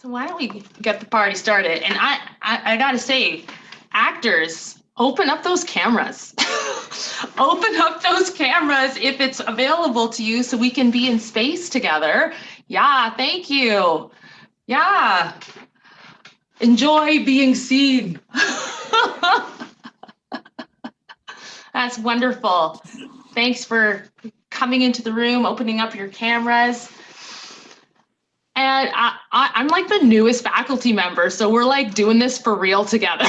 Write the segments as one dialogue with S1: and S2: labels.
S1: So why don't we get the party started? And I gotta say, actors, open up those cameras. Open up those cameras if it's available to you so we can be in space together. Yeah, thank you. Yeah. Enjoy being seen. That's wonderful. Thanks for coming into the room, opening up your cameras. And I'm like the newest faculty member, so we're like doing this for real together.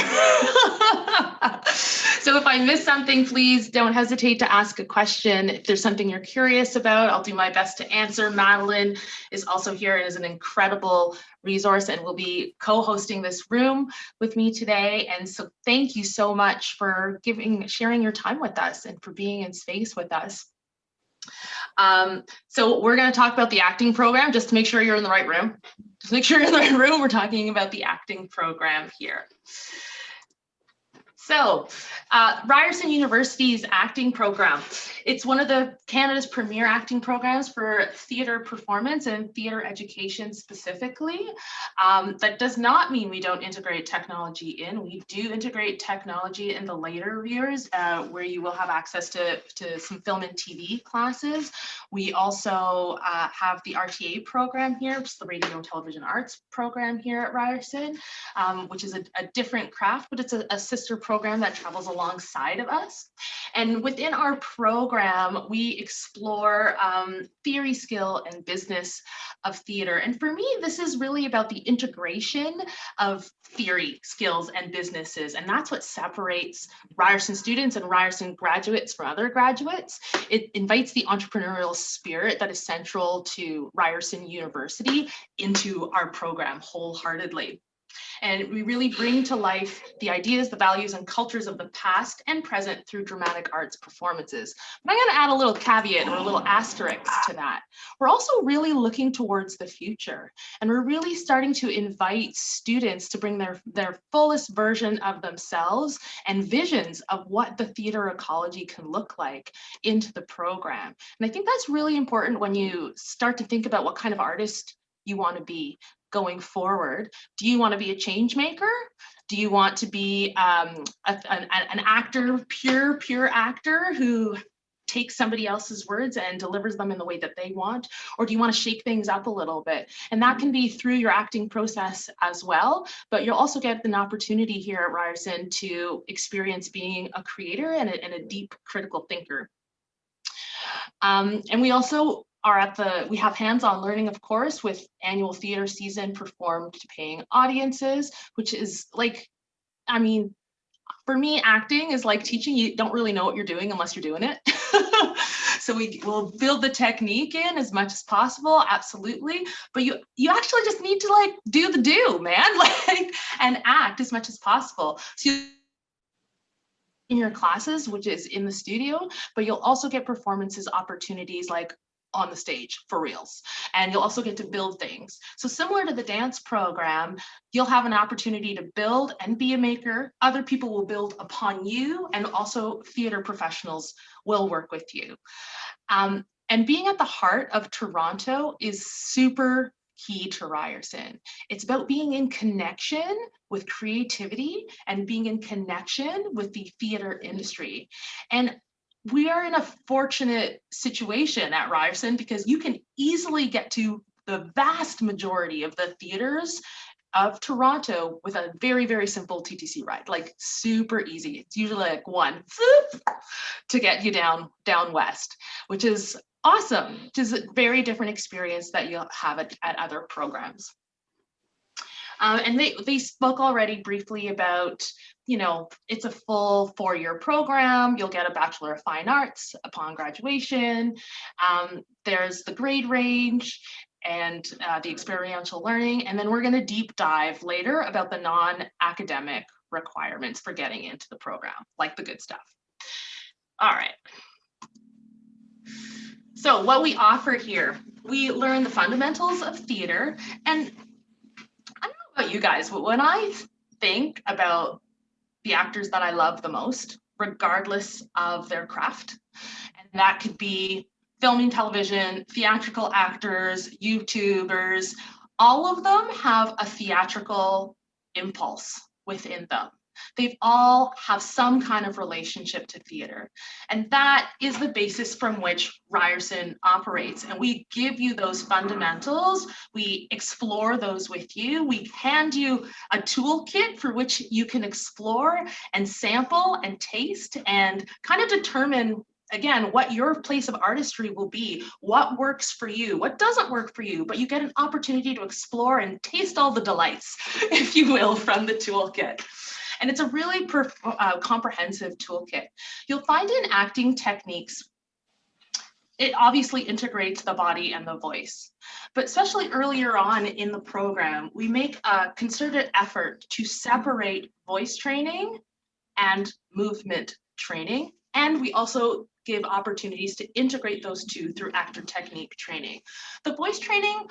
S1: So if I miss something, please don't hesitate to ask a question. If there's something you're curious about, I'll do my best to answer. Madeline is also here and is an incredible resource and will be co-hosting this room with me today. And so thank you so much for sharing your time with us and for being in space with us. So we're going to talk about the acting program just to make sure you're in the right room. Just make sure you're in the right room. We're talking about the acting program here. So Ryerson University's acting program, it's one of Canada's premier acting programs for theatre performance and theatre education specifically. That does not mean we don't integrate technology in. We do integrate technology in the later years where you will have access to some film and TV classes. We also have the RTA program here, which is the Radio and Television Arts program here at Ryerson, which is a different craft, but it's a sister program that travels alongside of us. And within our program, we explore theory, skill, and business of theater. And for me, this is really about the integration of theory, skills, and businesses. And that's what separates Ryerson students and Ryerson graduates from other graduates. It invites the entrepreneurial spirit that is central to Ryerson University into our program wholeheartedly. And we really bring to life the ideas, the values, and cultures of the past and present through dramatic arts performances. But I'm going to add a little caveat or a little asterisk to that. We're also really looking towards the future, and we're really starting to invite students to bring their fullest version of themselves and visions of what the theater ecology can look like into the program. And I think that's really important when you start to think about what kind of artist you want to be going forward. Do you want to be a change maker? Do you want to be an actor, pure actor who takes somebody else's words and delivers them in the way that they want? Or do you want to shake things up a little bit? And that can be through your acting process as well, but you'll also get an opportunity here at Ryerson to experience being a creator and a deep critical thinker. And we also we have hands-on learning, of course, with annual theater season performed to paying audiences, which is like, I mean, for me, acting is like teaching. You don't really know what you're doing unless you're doing it. So we will build the technique in as much as possible, absolutely. But you actually just need to like do the do, man, like, and act as much as possible. So in your classes, which is in the studio, but you'll also get performances opportunities like on the stage for reals. And you'll also get to build things. So similar to the dance program, you'll have an opportunity to build and be a maker. Other people will build upon you, and also theater professionals will work with you. And being at the heart of Toronto is super key to Ryerson. It's about being in connection with creativity and being in connection with the theater industry. And we are in a fortunate situation at Ryerson because you can easily get to the vast majority of the theaters of Toronto with a very, very simple TTC ride, like super easy. It's usually like one to get you down west, which is awesome, which is a very different experience that you'll have at other programs. And they spoke already briefly about, you know, it's a full 4-year program. You'll get a Bachelor of Fine Arts upon graduation. There's the grade range and the experiential learning. And then we're going to deep dive later about the non-academic requirements for getting into the program, like the good stuff. All right. So what we offer here, we learn the fundamentals of theater. And I don't know about you guys, but when I think about the actors that I love the most, regardless of their craft, and that could be film and television, theatrical actors, YouTubers, all of them have a theatrical impulse within them. They all have some kind of relationship to theater. And that is the basis from which Ryerson operates. And we give you those fundamentals. We explore those with you. We hand you a toolkit for which you can explore and sample and taste and kind of determine, again, what your place of artistry will be, what works for you, what doesn't work for you, but you get an opportunity to explore and taste all the delights, if you will, from the toolkit. And it's a really comprehensive toolkit. You'll find in acting techniques, it obviously integrates the body and the voice, but especially earlier on in the program, we make a concerted effort to separate voice training and movement training. And we also give opportunities to integrate those two through actor technique training. The voice training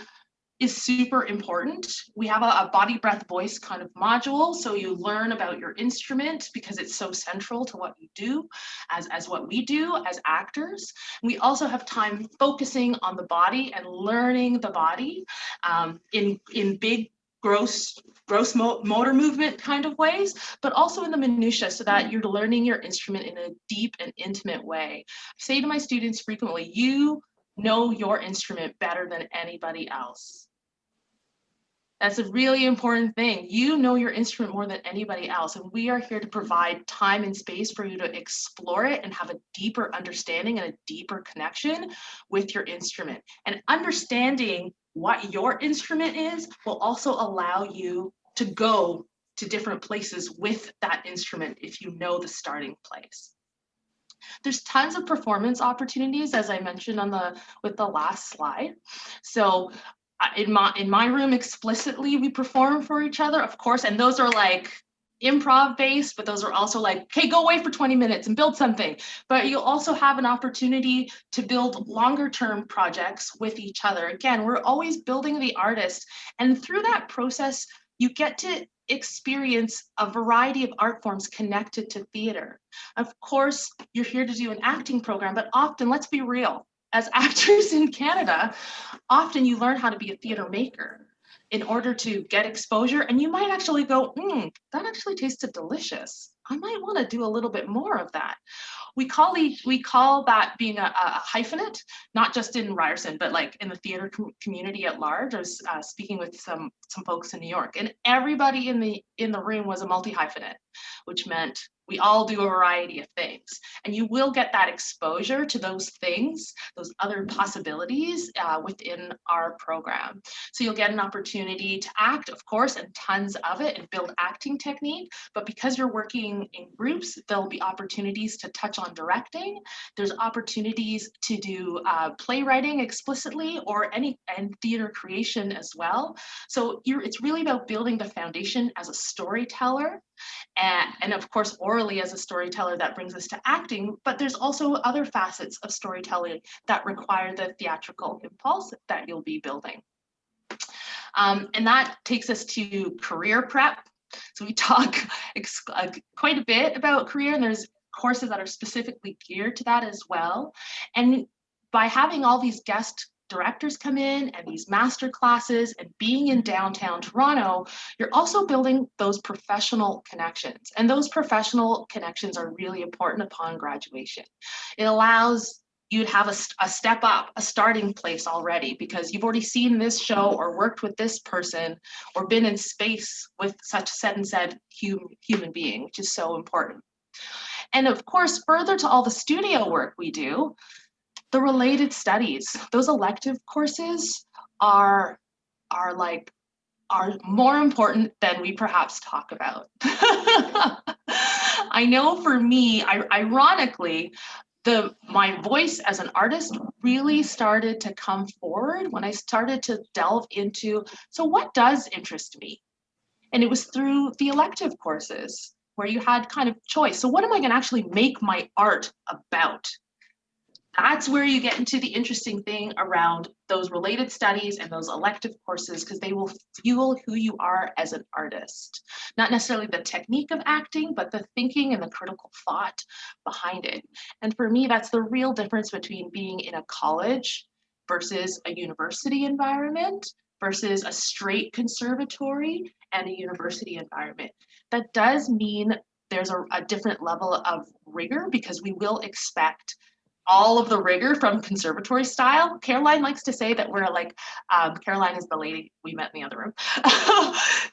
S1: is super important. We have a body, breath, voice kind of module. So you learn about your instrument because it's so central to what you do as what we do as actors. We also have time focusing on the body and learning the body in big, gross motor movement kind of ways, but also in the minutia so that you're learning your instrument in a deep and intimate way. I say to my students frequently, you know your instrument better than anybody else. That's a really important thing. You know your instrument more than anybody else, and we are here to provide time and space for you to explore it and have a deeper understanding and a deeper connection with your instrument. And understanding what your instrument is will also allow you to go to different places with that instrument if you know the starting place. There's tons of performance opportunities, as I mentioned with the last slide. So in my room explicitly, we perform for each other, of course, and those are like improv based, but those are also like, okay, go away for 20 minutes and build something. But you'll also have an opportunity to build longer term projects with each other. Again, we're always building the artist. And through that process, you get to experience a variety of art forms connected to theater. Of course, you're here to do an acting program, but often, let's be real, as actors in Canada, often you learn how to be a theater maker in order to get exposure, and you might actually go, that actually tasted delicious. I might want to do a little bit more of that. We call that being a hyphenate, not just in Ryerson, but like in the theater community at large. I was speaking with some folks in New York, and everybody in the room was a multi-hyphenate, which meant we all do a variety of things. And you will get that exposure to those things, those other possibilities within our program. So you'll get an opportunity to act, of course, and tons of it, and build acting technique. But because you're working in groups, there'll be opportunities to touch on directing. There's opportunities to do playwriting explicitly and theater creation as well. So it's really about building the foundation as a storyteller. And of course, orally as a storyteller, that brings us to acting, but there's also other facets of storytelling that require the theatrical impulse that you'll be building. And that takes us to career prep. So we talk quite a bit about career, and there's courses that are specifically geared to that as well. And by having all these guest directors come in and these master classes and being in downtown Toronto, you're also building those professional connections. And those professional connections are really important upon graduation. It allows you to have a step up, a starting place already, because you've already seen this show or worked with this person or been in space with such said human being, which is so important. And of course, further to all the studio work we do, the related studies, those elective courses are more important than we perhaps talk about. I know for me, ironically, my voice as an artist really started to come forward when I started to delve into, so what does interest me? And it was through the elective courses where you had kind of choice. So what am I going to actually make my art about? That's where you get into the interesting thing around those related studies and those elective courses, because they will fuel who you are as an artist. Not necessarily the technique of acting, but the thinking and the critical thought behind it. And for me, that's the real difference between being in a college versus a university environment versus a straight conservatory and a university environment. That does mean there's a different level of rigor because we will expect all of the rigor from conservatory style. Caroline likes to say that we're like, Caroline is the lady we met in the other room.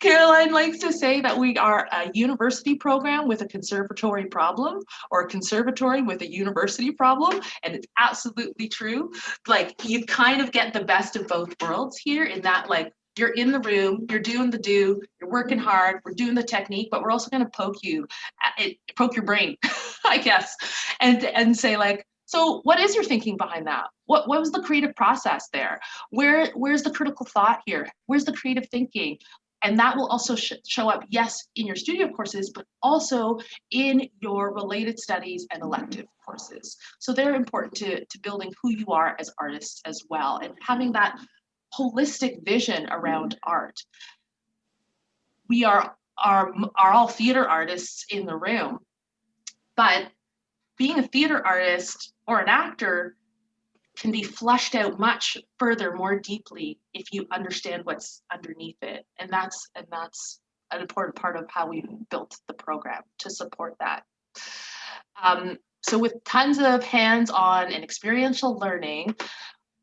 S1: Caroline likes to say that we are a university program with a conservatory problem, or a conservatory with a university problem. And it's absolutely true. Like, you kind of get the best of both worlds here in that, like, you're in the room, you're doing the do, you're working hard, we're doing the technique, but we're also going to poke your brain, I guess, and say, like, so what is your thinking behind that? What was the creative process there? Where's the critical thought here? Where's the creative thinking? And that will also show up, yes, in your studio courses, but also in your related studies and elective courses. So they're important to building who you are as artists as well, and having that holistic vision around art. We are all theater artists in the room, but being a theater artist or an actor can be fleshed out much further, more deeply, if you understand what's underneath it. And that's an important part of how we built the program to support that. So with tons of hands-on and experiential learning,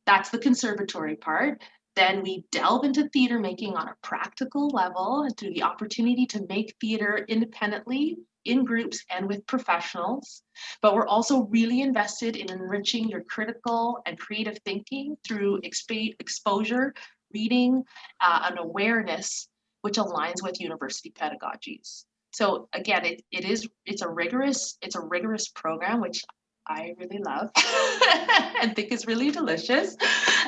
S1: that's the conservatory part. Then we delve into theater making on a practical level through the opportunity to make theater independently, in groups, and with professionals. But we're also really invested in enriching your critical and creative thinking through exposure, reading, and awareness, which aligns with university pedagogies. So again, it's a rigorous program, which I really love and think is really delicious.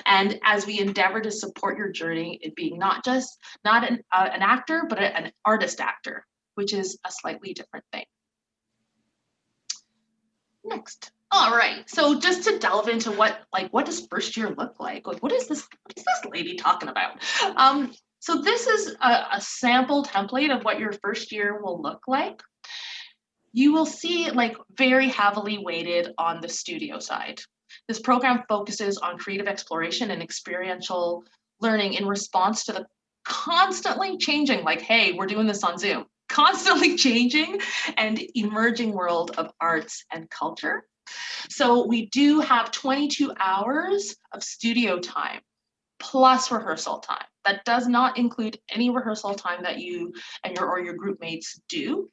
S1: And as we endeavor to support your journey in being not an actor, but an artist actor, which is a slightly different thing. Next. All right. So just to delve into what does first year look like? Like, what is this lady talking about? So this is a sample template of what your first year will look like. You will see, like, very heavily weighted on the studio side. This program focuses on creative exploration and experiential learning in response to the constantly changing, like, hey, we're doing this on Zoom, constantly changing and emerging world of arts and culture. So we do have 22 hours of studio time plus rehearsal time. That does not include any rehearsal time that you and your group mates do.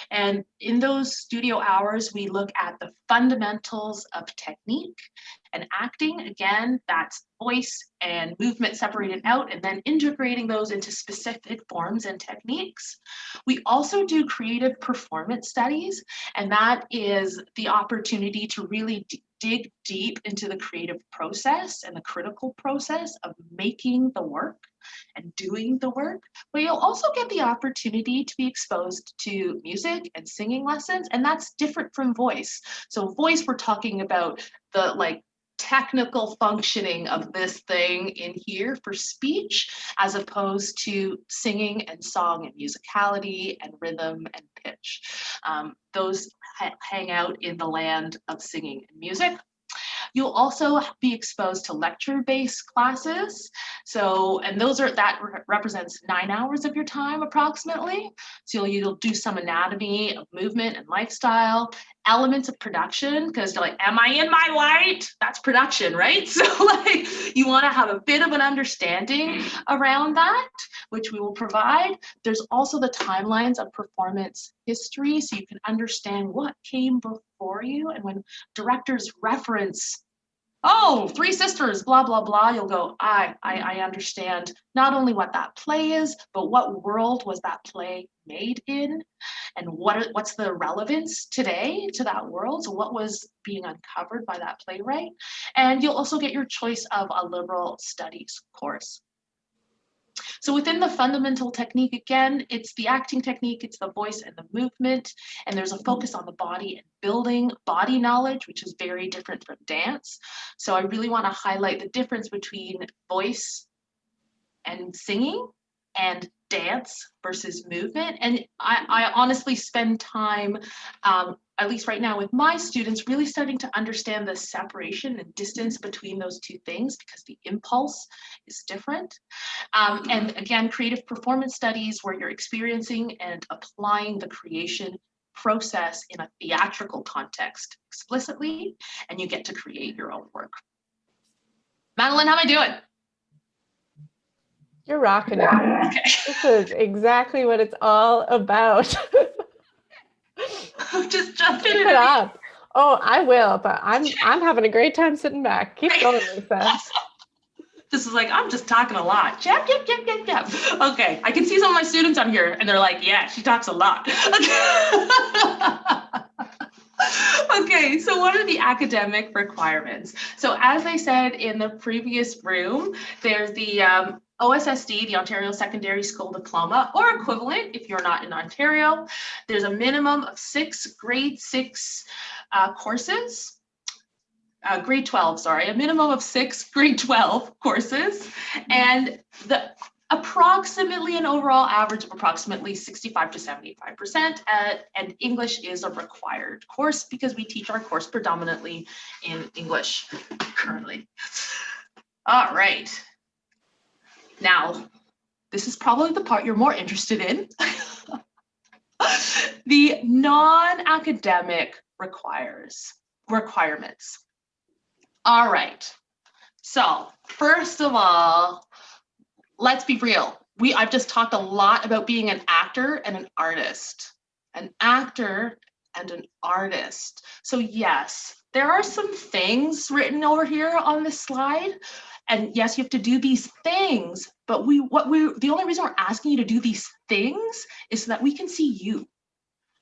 S1: And in those studio hours, we look at the fundamentals of technique and acting. Again, that's voice and movement separated out, and then integrating those into specific forms and techniques. We also do creative performance studies, and that is the opportunity to really dig deep into the creative process and the critical process of making the work and doing the work. But you'll also get the opportunity to be exposed to music and singing lessons, and that's different from voice. So voice, we're talking about the technical functioning of this thing in here for speech, as opposed to singing and song and musicality and rhythm and pitch. Those hang out in the land of singing and music. You'll also be exposed to lecture-based classes. So, and that represents 9 hours of your time approximately. So you'll do some anatomy of movement and lifestyle, elements of production, because you're like, am I in my light? That's production, right? So you want to have a bit of an understanding around that, which we will provide. There's also the timelines of performance history, so you can understand what came before you. And when directors reference, oh, Three Sisters, blah, blah, blah, you'll go, I understand not only what that play is, but what world was that play made in, and what's the relevance today to that world. So what was being uncovered by that playwright? And you'll also get your choice of a liberal studies course. So within the fundamental technique, again, it's the acting technique, it's the voice and the movement, and there's a focus on the body and building body knowledge, which is very different from dance. So I really want to highlight the difference between voice and singing and dance versus movement. And I honestly spend time, at least right now with my students, really starting to understand the separation and distance between those two things, because the impulse is different. And again, creative performance studies where you're experiencing and applying the creation process in a theatrical context explicitly, and you get to create your own work. Madeline, how am I doing?
S2: You're rocking it. Okay. This is exactly what it's all about.
S1: Just jump in.
S2: Keep it up. Oh, I will, but I'm having a great time sitting back. Keep going, Lisa.
S1: This is like, I'm just talking a lot. Yep. Okay, I can see some of my students on here and they're like, yeah, she talks a lot. Okay, so what are the academic requirements? So as I said in the previous room, there's the OSSD, the Ontario Secondary School Diploma, or equivalent if you're not in Ontario. There's a minimum of 6 grade 6 courses. Grade 12, sorry, a minimum of 6 grade 12 courses, and the approximately an overall average of approximately 65 to 75%, and English is a required course because we teach our course predominantly in English currently. All right. Now, this is probably the part you're more interested in. The non-academic requirements. All right. So first of all, let's be real. I've just talked a lot about being an actor and an artist. An actor and an artist. So yes, there are some things written over here on this slide. And yes, you have to do these things, but the only reason we're asking you to do these things is so that we can see you,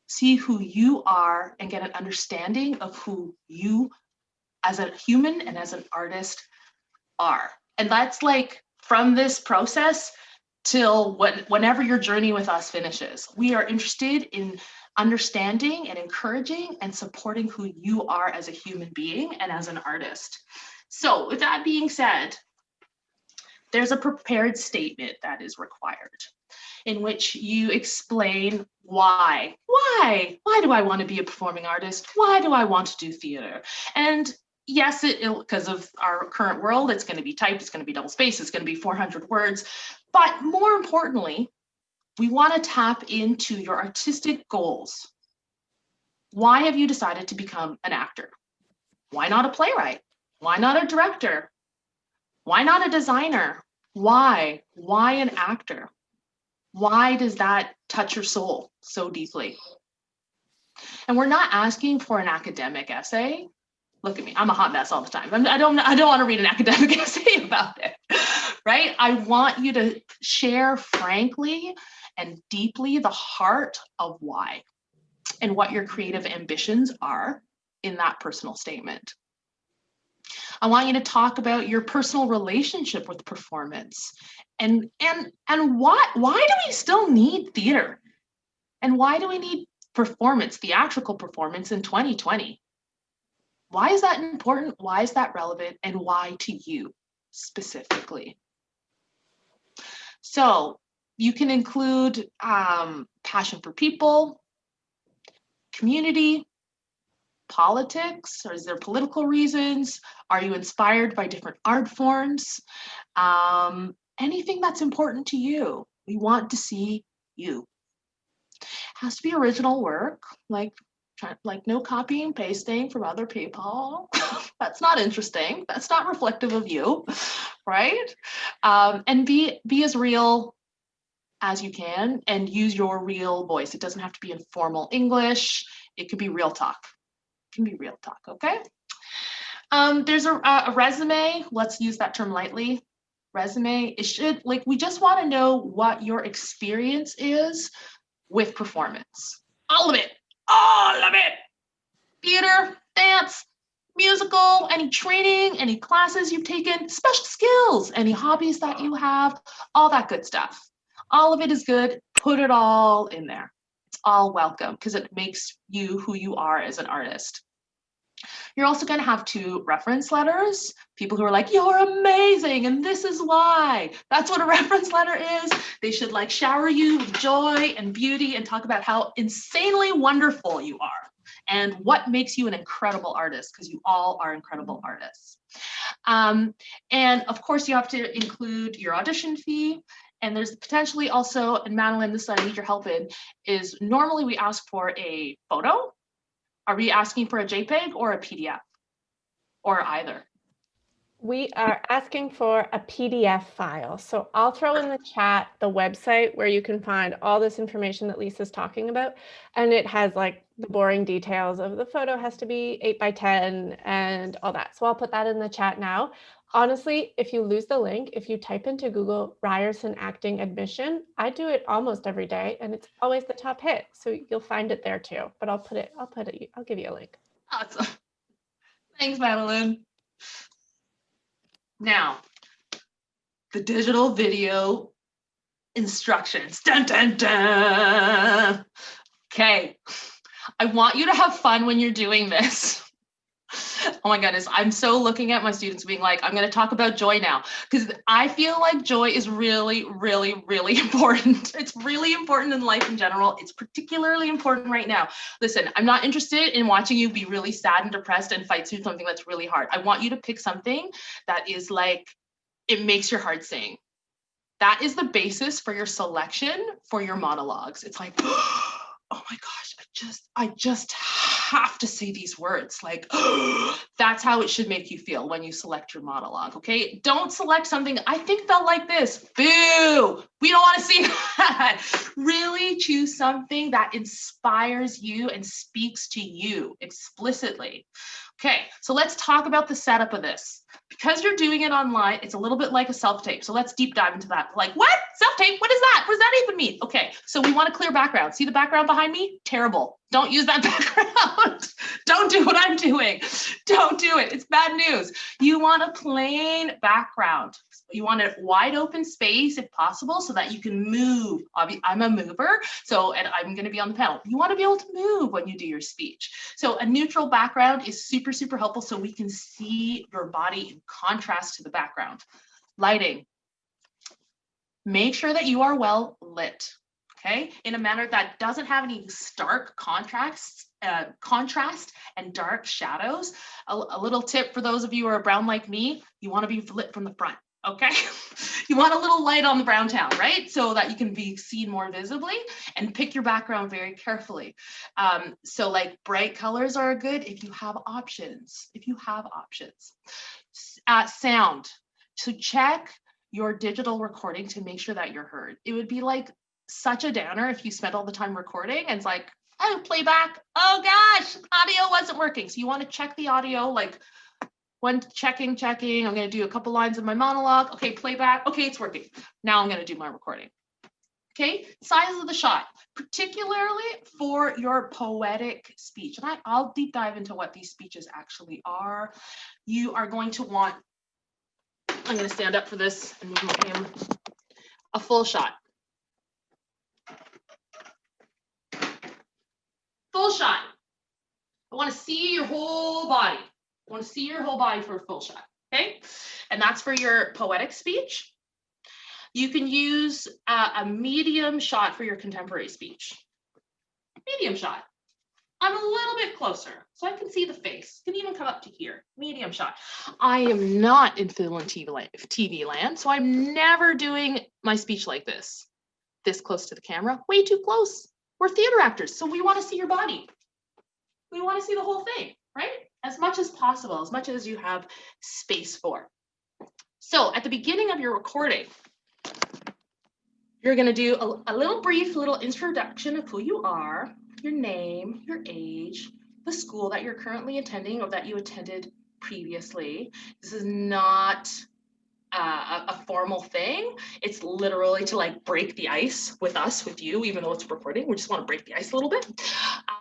S1: see who you are, and get an understanding of who you as a human and as an artist are. And that's like from this process till whenever your journey with us finishes. We are interested in understanding and encouraging and supporting who you are as a human being and as an artist. So with that being said, there's a prepared statement that is required in which you explain why do I want to be a performing artist? Why do I want to do theater? And yes, because of our current world, it's going to be typed, it's going to be double spaced, it's going to be 400 words. But more importantly, we want to tap into your artistic goals. Why have you decided to become an actor? Why not a playwright? Why not a director? Why not a designer? Why an actor? Why does that touch your soul so deeply? And we're not asking for an academic essay. Look at me, I'm a hot mess all the time. I don't want to read an academic essay about it, right? I want you to share frankly and deeply the heart of why and what your creative ambitions are in that personal statement. I want you to talk about your personal relationship with performance and why do we still need theater? And why do we need performance, theatrical performance in 2020? Why is that important? Why is that relevant? And why to you specifically? So you can include passion for people, community, politics, or is there political reasons? Are you inspired by different art forms? Anything that's important to you. We want to see you. Has to be original work, like no copying and pasting from other people. That's not interesting. That's not reflective of you, right? And be as real as you can and use your real voice. It doesn't have to be in formal English. It could be real talk. It can be real talk, okay? There's a resume. Let's use that term lightly. Resume, we just want to know what your experience is with performance. All of it. Theater, dance, musical, any training, any classes you've taken, special skills, any hobbies that you have, all that good stuff. All of it is good. Put it all in there. It's all welcome because it makes you who you are as an artist. You're also going to have 2 reference letters, people who are like, you're amazing and this is why. That's what a reference letter is. They should like shower you with joy and beauty and talk about how insanely wonderful you are and what makes you an incredible artist, because you all are incredible artists. And of course, you have to include your audition fee. And there's potentially also, and Madeline, this I need your help in, is normally we ask for a photo. Are we asking for a JPEG or a PDF or either?
S2: We are asking for a PDF file. So I'll throw in the chat the website where you can find all this information that Lisa's talking about. And it has like the boring details of the photo has to be 8x10 and all that. So I'll put that in the chat now. Honestly, if you lose the link, if you type into Google Ryerson Acting Admission, I do it almost every day and it's always the top hit. So you'll find it there too, but I'll give you a link.
S1: Awesome. Thanks, Madeline. Now, the digital video instructions. Dun, dun, dun. Okay, I want you to have fun when you're doing this. Oh my goodness, I'm so looking at my students being like, I'm going to talk about joy now, because I feel like joy is really, really, really important. It's really important in life in general. It's particularly important right now. Listen, I'm not interested in watching you be really sad and depressed and fight through something that's really hard. I want you to pick something that is like, it makes your heart sing. That is the basis for your selection for your monologues. It's like, oh my gosh, I just have to say these words. Like, that's how it should make you feel when you select your monologue, okay? Don't select something, I think they'll like this. Boo, we don't want to see that. Really choose something that inspires you and speaks to you explicitly. Okay, so let's talk about the setup of this. Because you're doing it online, it's a little bit like a self-tape. So let's deep dive into that. Like, what? Self-tape? What is that? What does that even mean? Okay, so we want a clear background. See the background behind me? Terrible. Don't use that background. Don't do what I'm doing. Don't do it. It's bad news. You want a plain background. You want a wide open space if possible so that you can move. I'm a mover, and I'm going to be on the panel. You want to be able to move when you do your speech. So a neutral background is super, super helpful so we can see your body in contrast to the background. Lighting. Make sure that you are well lit, okay, in a manner that doesn't have any stark contrast and dark shadows. A little tip for those of you who are brown like me, you want to be lit from the front. Okay, you want a little light on the brown town, right? So that you can be seen more visibly, and pick your background very carefully. So like bright colors are good if you have options, Sound, so check your digital recording to make sure that you're heard. It would be like such a downer if you spent all the time recording and it's like, oh, playback, oh gosh, audio wasn't working. So you want to check the audio, like, when checking, I'm going to do a couple lines of my monologue. Okay, playback. Okay, it's working. Now I'm going to do my recording. Okay, size of the shot, particularly for your poetic speech. And I'll deep dive into what these speeches actually are. You are going to want, I'm going to stand up for this and move my camera, a full shot. Full shot. I want to see your whole body. I want to see your whole body for a full shot, okay? And that's for your poetic speech. You can use a medium shot for your contemporary speech. Medium shot. I'm a little bit closer, so I can see the face. Can even come up to here. Medium shot. I am not in film and TV land, so I'm never doing my speech like this close to the camera. Way too close. We're theater actors, so we want to see your body. We want to see the whole thing, right? As much as possible, as much as you have space for. So at the beginning of your recording, you're going to do a little brief introduction of who you are, your name, your age, the school that you're currently attending or that you attended previously. This is not a formal thing. It's literally to like break the ice with us, with you, even though it's recording. We just want to break the ice a little bit.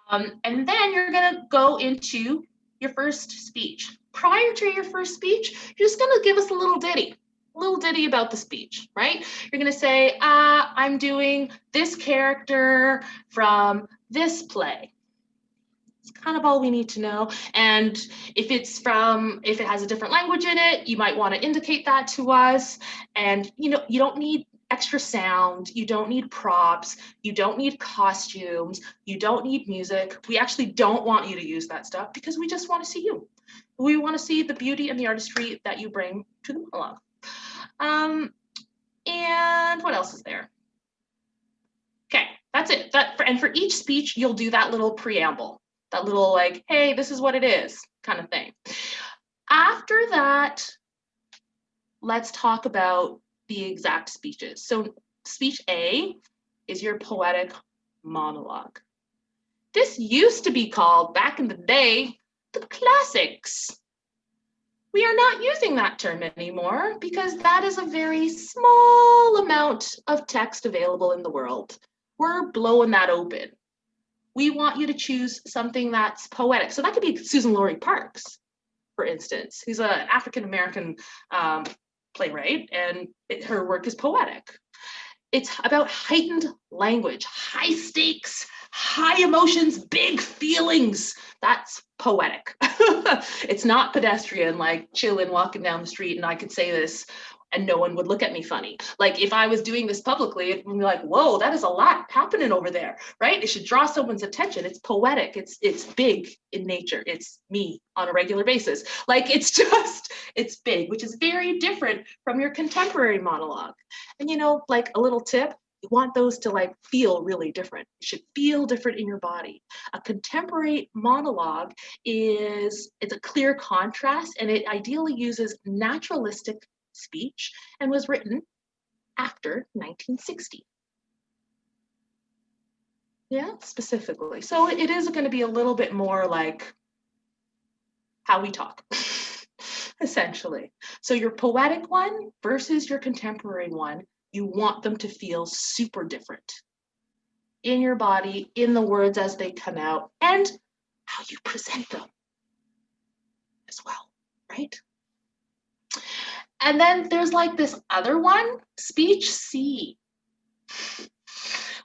S1: And then you're going to go into your first speech. Prior to your first speech, you're just going to give us a little ditty about the speech, right? You're going to say, I'm doing this character from this play. It's kind of all we need to know. And if it has a different language in it, you might want to indicate that to us. And you don't need extra sound, you don't need props, you don't need costumes, you don't need music. We actually don't want you to use that stuff because we just want to see you. We want to see the beauty and the artistry that you bring to the monologue. And what else is there? Okay, that's it. And for each speech, you'll do that little preamble, that little like, hey, this is what it is kind of thing. After that, let's talk about the exact speeches. So speech A is your poetic monologue. This used to be called, back in the day, the classics. We are not using that term anymore because that is a very small amount of text available in the world. We're blowing that open. We want you to choose something that's poetic. So that could be Susan Laurie Parks, for instance, who's an African-American playwright, and her work is poetic. It's about heightened language, high stakes, high emotions, big feelings. That's poetic. It's not pedestrian, like chilling, walking down the street, and I could say this and no one would look at me funny. Like if I was doing this publicly, it would be like, whoa, that is a lot happening over there, right? It should draw someone's attention. It's poetic, it's big in nature. It's me on a regular basis. Like it's big, which is very different from your contemporary monologue. And like a little tip, you want those to like feel really different. It should feel different in your body. A contemporary monologue it's a clear contrast, and it ideally uses naturalistic speech and was written after 1960. Yeah, specifically. So it is going to be a little bit more like how we talk, essentially. So your poetic one versus your contemporary one, you want them to feel super different in your body, in the words as they come out, and how you present them as well, right? And then there's like this other one, speech C,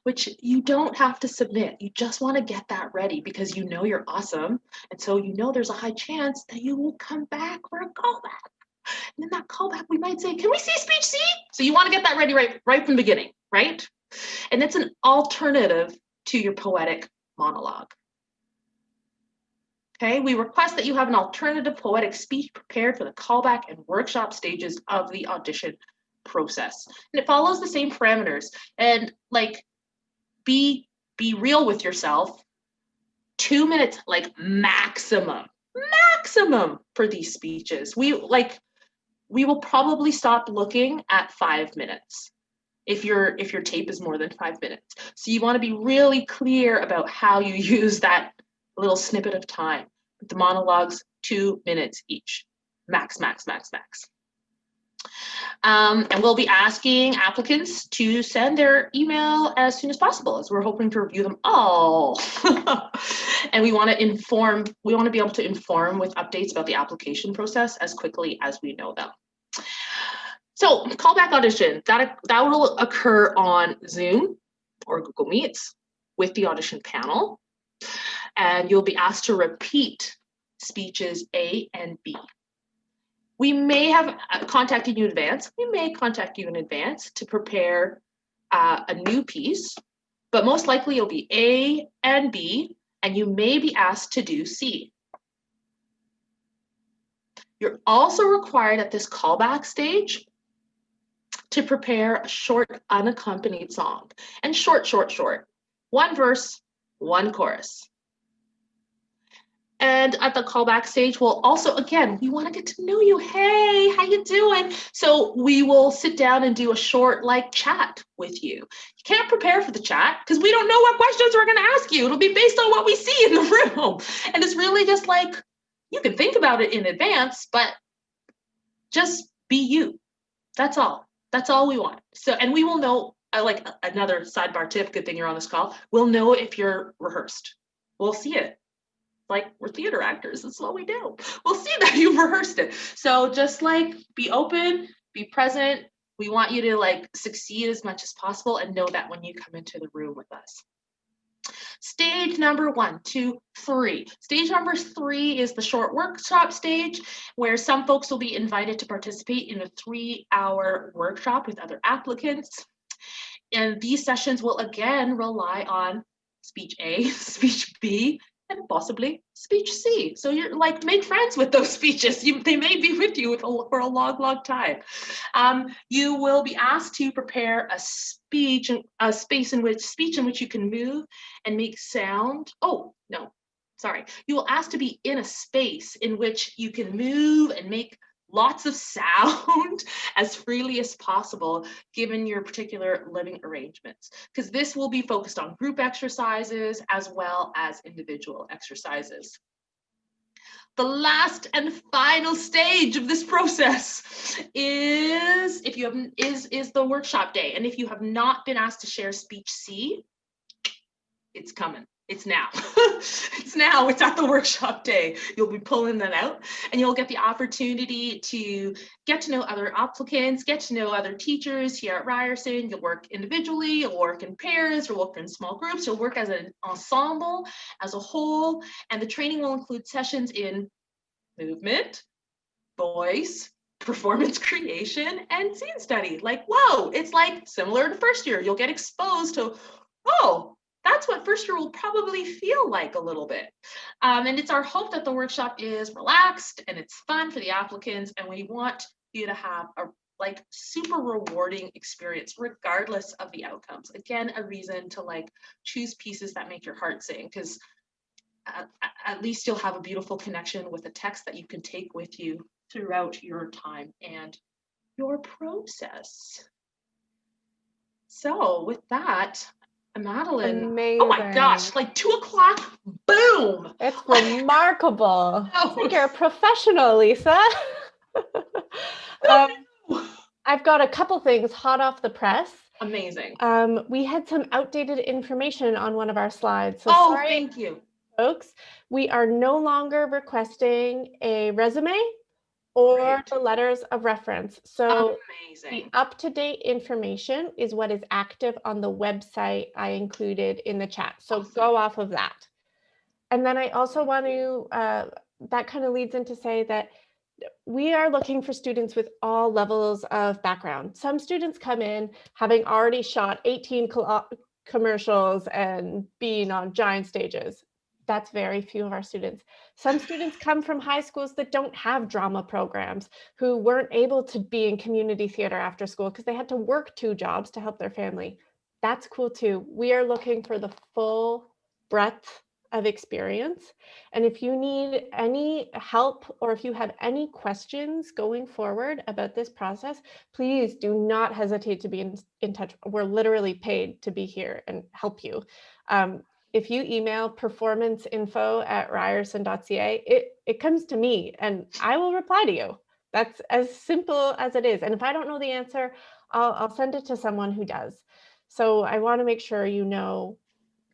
S1: which you don't have to submit. You just want to get that ready because you're awesome. And so there's a high chance that you will come back for a callback. And in that callback, we might say, can we see speech C? So you want to get that ready right from the beginning, right? And it's an alternative to your poetic monologue. Okay, we request that you have an alternative poetic speech prepared for the callback and workshop stages of the audition process. And it follows the same parameters. And like, be real with yourself. 2 minutes, like maximum for these speeches. We will probably stop looking at 5 minutes if your tape is more than 5 minutes. So you want to be really clear about how you use that little snippet of time. The monologues, 2 minutes each, max. And we'll be asking applicants to send their email as soon as possible, as we're hoping to review them all. And we want to be able to inform with updates about the application process as quickly as we know them. So callback audition, that will occur on Zoom or Google Meets with the audition panel. And you'll be asked to repeat speeches A and B. We may have contacted you in advance. We may contact you in advance to prepare a new piece, but most likely it'll be A and B, and you may be asked to do C. You're also required at this callback stage to prepare a short unaccompanied song, and short. 1 verse, 1 chorus. And at the callback stage, we'll also, again, we want to get to know you. Hey, how you doing? So we will sit down and do a short chat with you. You can't prepare for the chat because we don't know what questions we're going to ask you. It'll be based on what we see in the room. And it's really just like, you can think about it in advance, but just be you. That's all. That's all we want. So, and we will know, like another sidebar tip, good thing you're on this call, we'll know if you're rehearsed. We'll see it. Like, we're theater actors, that's what we do. We'll see that you've rehearsed it. So just be open, be present. We want you to succeed as much as possible and know that when you come into the room with us. Stage number 1, 2, 3. Stage number 3 is the short workshop stage, where some folks will be invited to participate in a 3-hour workshop with other applicants. And these sessions will again rely on speech A, speech B, and possibly speech C. So you're like, make friends with those speeches. They may be with you for a long, long time. You will be asked to prepare a speech in which you can move and make sound. Oh, no, sorry. You will ask to be in a space in which you can move and make lots of sound as freely as possible, given your particular living arrangements, because this will be focused on group exercises as well as individual exercises. The last and final stage of this process is the workshop day. And if you have not been asked to share speech C, it's coming. It's now. It's now. It's at the workshop day. You'll be pulling that out, and you'll get the opportunity to get to know other applicants, get to know other teachers here at Ryerson. You'll work individually, you'll work in pairs, you'll work in small groups, you'll work as an ensemble, as a whole, and the training will include sessions in movement, voice, performance creation, and scene study. Like, whoa, it's like similar to first year. You'll get exposed to, oh, that's what first year will probably feel like a little bit. And it's our hope that the workshop is relaxed and it's fun for the applicants, and we want you to have a super rewarding experience regardless of the outcomes. Again, a reason to choose pieces that make your heart sing, because at least you'll have a beautiful connection with a text that you can take with you throughout your time and your process. So with that, Madeline,
S2: Amazing.
S1: oh my gosh, 2 o'clock, boom.
S2: It's remarkable. It's like you're a professional, Lisa. I've got a couple things hot off the press.
S1: Amazing.
S2: We had some outdated information on one of our slides. So
S1: sorry, thank you.
S2: Folks, we are no longer requesting a resume or the letters of reference. So the up-to-date information is what is active on the website I included in the chat. So go off of that. And then I also want to, that kind of leads into say that we are looking for students with all levels of background. Some students come in having already shot 18 commercials and been on giant stages. That's very few of our students. Some students come from high schools that don't have drama programs, who weren't able to be in community theater after school because they had to work 2 jobs to help their family. That's cool too. We are looking for the full breadth of experience. And if you need any help or if you have any questions going forward about this process, please do not hesitate to be in touch. We're literally paid to be here and help you. If you email performanceinfo@ryerson.ca, it comes to me and I will reply to you. That's as simple as it is. And if I don't know the answer, I'll send it to someone who does. So I want to make sure you know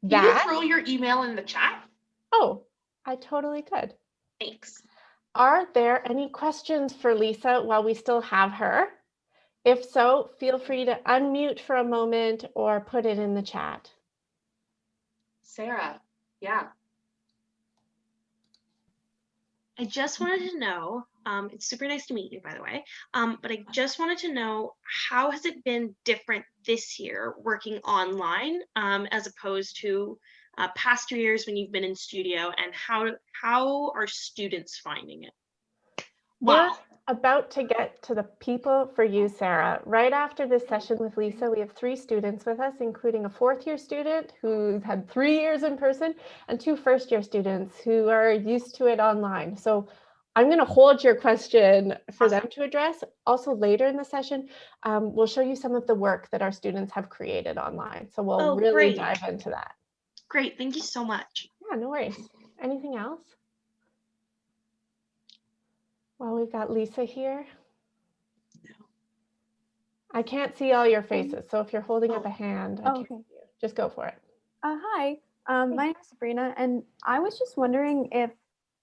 S2: that.
S1: Can you throw your email in the chat?
S2: Oh, I totally could.
S1: Thanks.
S2: Are there any questions for Lisa while we still have her? If so, feel free to unmute for a moment or put it in the chat.
S1: Sarah, yeah.
S3: I just wanted to know, it's super nice to meet you, by the way, but I just wanted to know, how has it been different this year working online as opposed to past years when you've been in studio, and how are students finding it?
S2: Wow. We're about to get to the people for you, Sarah. Right after this session with Lisa, we have 3 students with us, including a 4th-year student who's had 3 years in person and 2 first-year students who are used to it online. So I'm going to hold your question for them to address. Also later in the session, we'll show you some of the work that our students have created online. So we'll really dive into that.
S3: Great. Thank you so much.
S2: Yeah, no worries. Anything else? Well, we've got Lisa here. No. I can't see all your faces, so if you're holding up a hand, I can't see you. Just go for it.
S4: Hi, my name is Sabrina, and I was just wondering if,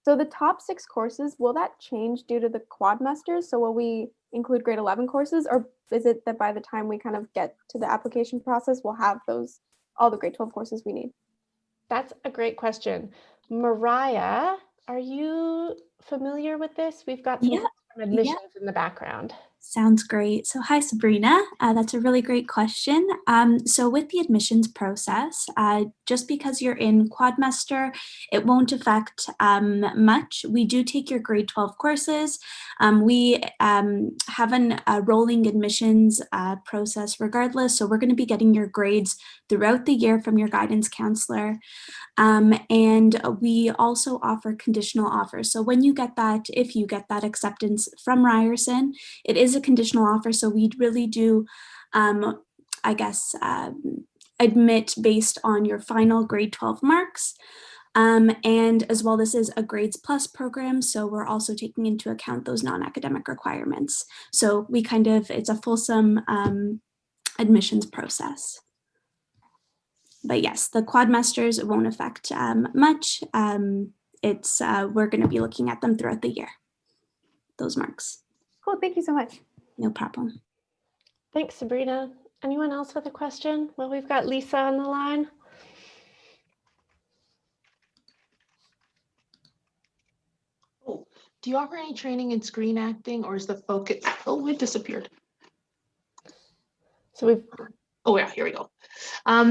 S4: so the top 6 courses, will that change due to the quadmesters? So will we include grade 11 courses, or is it that by the time we kind of get to the application process, we'll have all the grade 12 courses we need?
S2: That's a great question. Mariah, are you familiar with this? We've got some
S5: Yeah,
S2: folks from admissions in the background.
S5: sounds great. So hi, Sabrina. That's a really great question. So with the admissions process, just because you're in quadmester, it won't affect much. We do take your grade 12 courses. We have a rolling admissions process regardless. So we're going to be getting your grades throughout the year from your guidance counselor. And we also offer conditional offers. So when you get that, if you get that acceptance from Ryerson, it is a conditional offer. So we really do, admit based on your final grade 12 marks. And as well, this is a grades plus program. So we're also taking into account those non-academic requirements. So we it's a fulsome admissions process. But yes, the quadmesters won't affect much. We're going to be looking at them throughout the year, those marks.
S4: Cool. Thank you so much.
S5: No problem.
S2: Thanks, Sabrina. Anyone else with a question? Well, we've got Lisa on the line.
S1: Oh, do you offer any training in screen acting, or is the focus? Oh, it disappeared.
S2: So
S1: Oh yeah, here we go.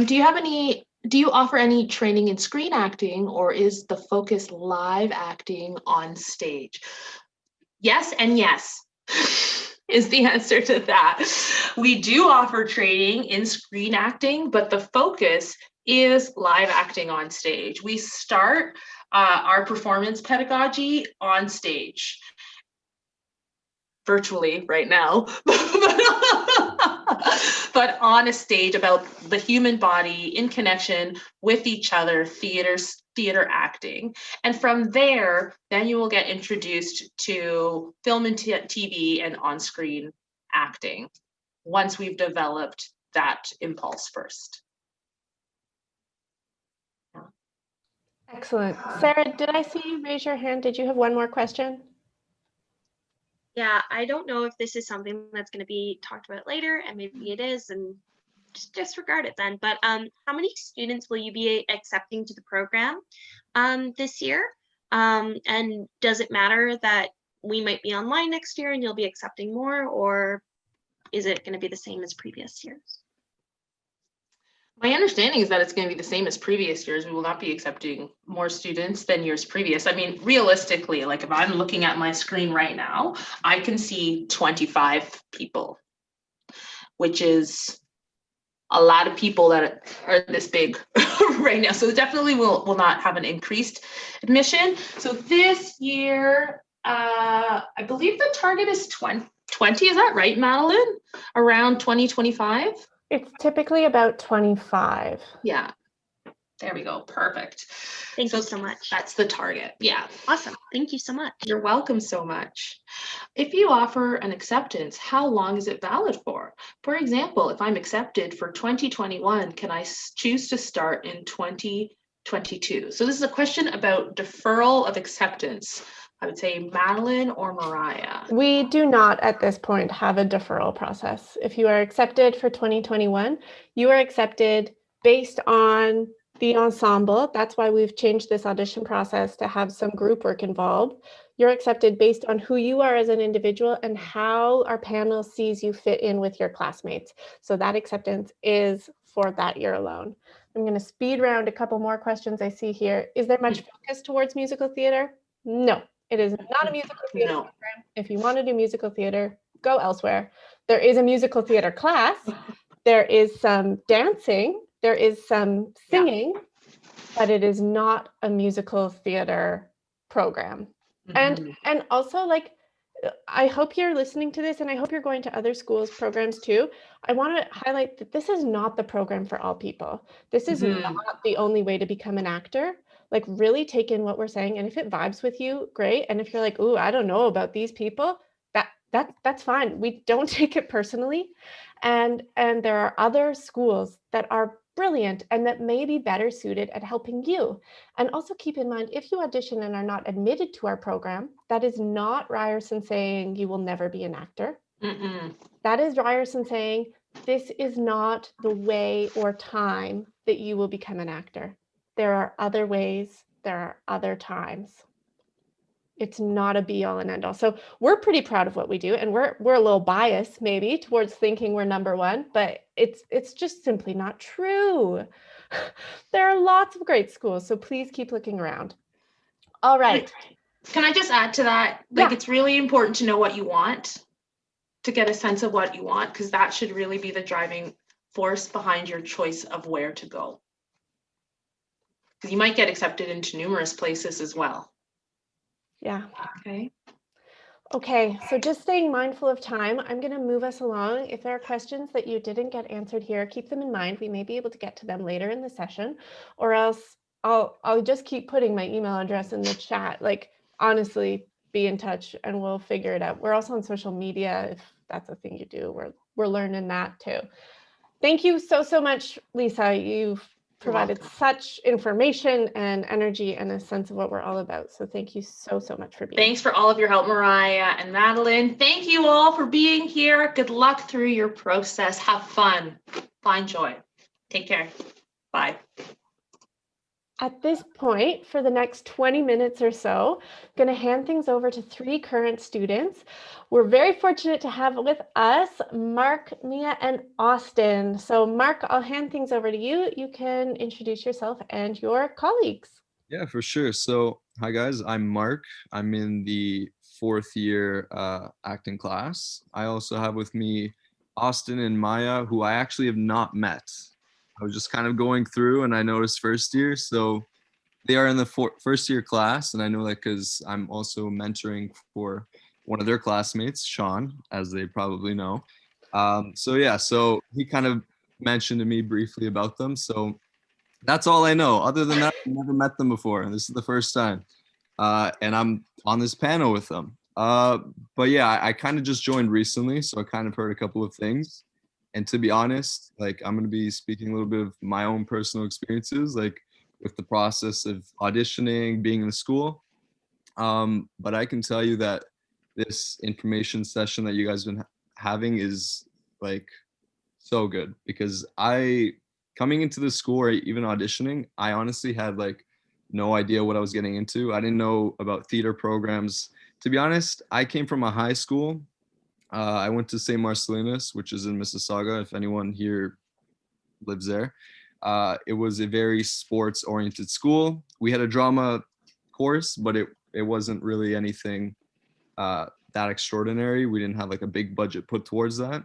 S1: Do you offer any training in screen acting, or is the focus live acting on stage? Yes and yes is the answer to that. We do offer training in screen acting, but the focus is live acting on stage. We start our performance pedagogy on stage, virtually right now, but on a stage about the human body in connection with each other, theater acting. And from there, then you will get introduced to film and TV and on-screen acting once we've developed that impulse first.
S2: excellent. Sarah, did I see you raise your hand? Did you have one more question?
S3: Yeah, I don't know if this is something that's going to be talked about later, and maybe it is, and just disregard it then. But how many students will you be accepting to the program this year? And does it matter that we might be online next year and you'll be accepting more, or is it going to be the same as previous years?
S1: My understanding is that it's going to be the same as previous years. We will not be accepting more students than years previous. I mean, realistically, like if I'm looking at my screen right now, I can see 25 people, which is a lot of people that are this big right now. So definitely will not have an increased admission. So this year, I believe the target is 20. Is that right, Madeline? Around 2025?
S2: It's typically about 25.
S1: Yeah, there we go. Perfect.
S3: Thank you so much.
S1: That's the target. Yeah.
S3: Awesome. Thank you so much.
S1: You're welcome so much. If you offer an acceptance, how long is it valid for? For example, if I'm accepted for 2021, can I choose to start in 2022? So this is a question about deferral of acceptance. I would say Madeline or Mariah.
S2: We do not at this point have a deferral process. If you are accepted for 2021, you are accepted based on the ensemble. That's why we've changed this audition process to have some group work involved. You're accepted based on who you are as an individual and how our panel sees you fit in with your classmates. So that acceptance is for that year alone. I'm going to speed round a couple more questions I see here. Is there much focus towards musical theater? No. It is not a musical theater program. If you want to do musical theater, go elsewhere. There is a musical theater class. There is some dancing. There is some singing, but it is not a musical theater program. And also, like, I hope you're listening to this, and I hope you're going to other schools' programs too. I want to highlight that this is not the program for all people. This is not the only way to become an actor. Like, really take in what we're saying, and if it vibes with you, great. And if you're like, "Ooh, I don't know about these people," that's fine. We don't take it personally. And there are other schools that are brilliant and that may be better suited at helping you. And also keep in mind, if you audition and are not admitted to our program, that is not Ryerson saying you will never be an actor. That is Ryerson saying this is not the way or time that you will become an actor. There are other ways, there are other times. It's not a be all and end all. So we're pretty proud of what we do, and we're a little biased maybe towards thinking we're number one, but it's just simply not true. There are lots of great schools, so please keep looking around. All right.
S1: Can I just add to that? Like,
S2: Yeah.
S1: it's really important to know what you want, to get a sense of what you want, because that should really be the driving force behind your choice of where to go. Because you might get accepted into numerous places as well.
S2: Yeah.
S1: Okay.
S2: Okay, so just staying mindful of time, I'm going to move us along. If there are questions that you didn't get answered here, keep them in mind. We may be able to get to them later in the session, or else I'll just keep putting my email address in the chat. Like, honestly, be in touch and we'll figure it out. We're also on social media if that's a thing you do. We're learning that too. Thank you so much, Lisa. You've provided such information and energy and a sense of what we're all about. So thank you so much for being here.
S1: Thanks for all of your help, Mariah and Madeline. Thank you all for being here. Good luck through your process. Have fun. Find joy. Take care. Bye.
S2: At this point, for the next 20 minutes or so, I'm going to hand things over to 3 current students. We're very fortunate to have with us Mark, Mia, and Austin. So Mark, I'll hand things over to you. You can introduce yourself and your colleagues.
S6: Yeah, for sure. So hi guys, I'm Mark. I'm in the 4th year acting class. I also have with me Austin and Maya, who I actually have not met. I was just kind of going through and I noticed first year. So they are in the first year class. And I know that because I'm also mentoring for one of their classmates, Sean, as they probably know. So yeah, so he kind of mentioned to me briefly about them. So that's all I know. Other than that, I've never met them before. And this is the first time. And I'm on this panel with them. But yeah, I kind of just joined recently. So I kind of heard a couple of things. And to be honest, like I'm going to be speaking a little bit of my own personal experiences, like with the process of auditioning, being in the school. But I can tell you that this information session that you guys have been having is like so good, because coming into the school or even auditioning, I honestly had like no idea what I was getting into. I didn't know about theater programs. To be honest, I came from a high school. I went to St. Marcellinus, which is in Mississauga, if anyone here lives there. It was a very sports-oriented school. We had a drama course, but it wasn't really anything that extraordinary. We didn't have like a big budget put towards that.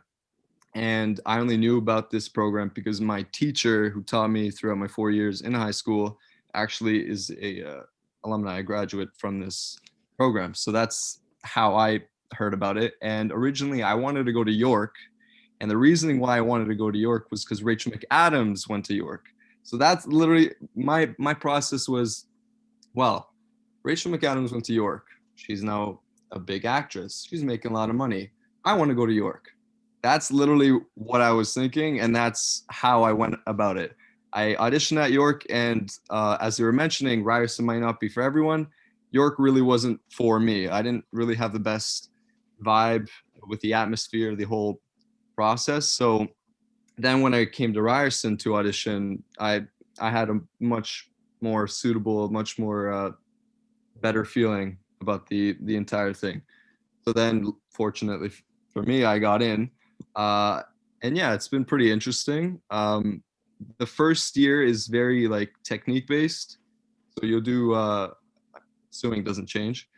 S6: And I only knew about this program because my teacher who taught me throughout my 4 years in high school actually is a alumni, a graduate from this program. So that's how I heard about it. And originally I wanted to go to York. And the reasoning why I wanted to go to York was because Rachel McAdams went to York. So that's literally my process was, well, Rachel McAdams went to York. She's now a big actress. She's making a lot of money. I want to go to York. That's literally what I was thinking, and that's how I went about it. I auditioned at York, and as they were mentioning, Ryerson might not be for everyone. York really wasn't for me. I didn't really have the best vibe with the atmosphere, the whole process. So then when I came to Ryerson to audition, I had a much more suitable, much more better feeling about the entire thing. So then fortunately for me, I got in. And yeah, it's been pretty interesting. The first year is very like technique based. So you'll do, assuming it doesn't change.